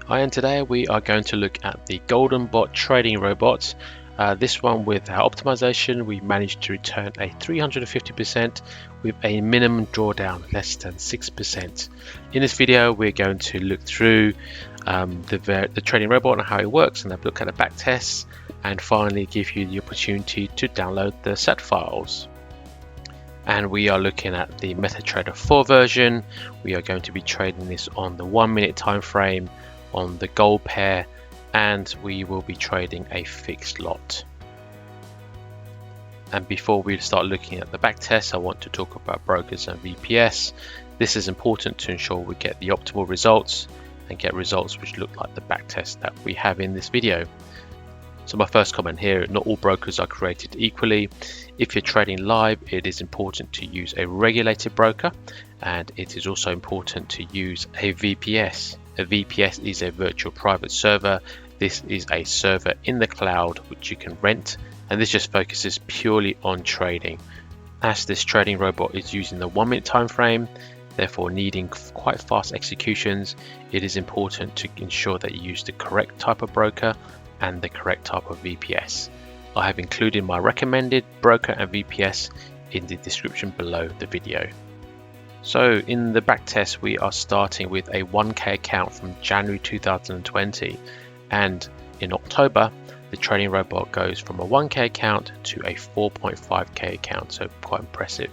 Hi, and today we are going to look at the GoldenBot trading robot. This one with our optimization, we managed to return a 350% with a minimum drawdown less than 6%. In this video, we're going to look through the trading robot and how it works, and have a look at the back tests, and finally give you the opportunity to download the set files. And we are looking at the MetaTrader 4 version. We are going to be trading this on the 1 minute time frame on the gold pair, and we will be trading a fixed lot. And before we start looking at the back test, I want to talk about brokers and VPS. This is important to ensure we get the optimal results and get results which look like the back test that we have in this video. So my first comment here, not all brokers are created equally. If you're trading live, it is important to use a regulated broker, and it is also important to use a VPS. A VPS is a virtual private server. This is a server in the cloud which you can rent, and this just focuses purely on trading. As this trading robot is using the 1 minute time frame, therefore needing quite fast executions, it is important to ensure that you use the correct type of broker and the correct type of VPS. I have included my recommended broker and VPS in the description below the video. So in the back test, we are starting with a 1k account from January 2020, and in October the trading robot goes from a 1k account to a 4.5k account, so quite impressive.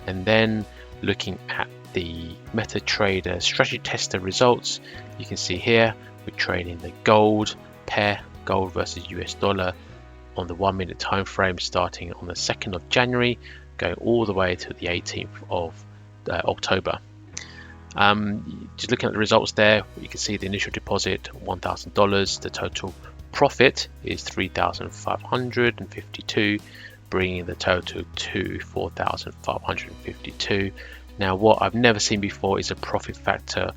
And then looking at the MetaTrader strategy tester results, you can see here we're trading the gold pair, gold versus US dollar, on the 1 minute time frame starting on the 2nd of January going all the way to the 18th of October. Just looking at the results there, you can see the initial deposit $1,000. The total profit is $3,552, bringing the total to $4,552. Now, what I've never seen before is a profit factor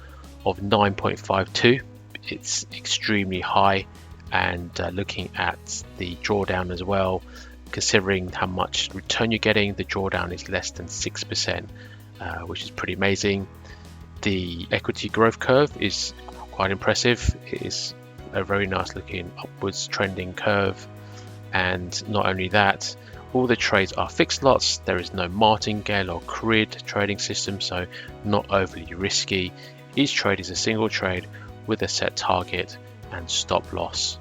of 9.52. It's extremely high, and looking at the drawdown as well, considering how much return you're getting, the drawdown is less than 6%, which is pretty amazing. The equity growth curve is quite impressive. It is a very nice looking upwards trending curve, and not only that, all the trades are fixed lots. There is no martingale or grid trading system, so not overly risky. Each trade is a single trade with a set target and stop loss.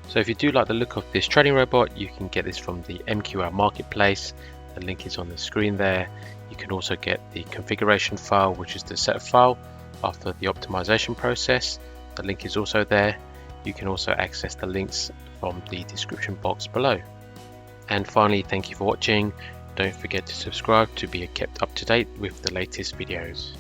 So if you do like the look of this trading robot, you can get this from the MQL marketplace. The link is on the screen there. You can also get the configuration file, which is the set file after the optimization process. The link is also there. You can also access the links from the description box below. And finally, thank you for watching. Don't forget to subscribe to be kept up to date with the latest videos.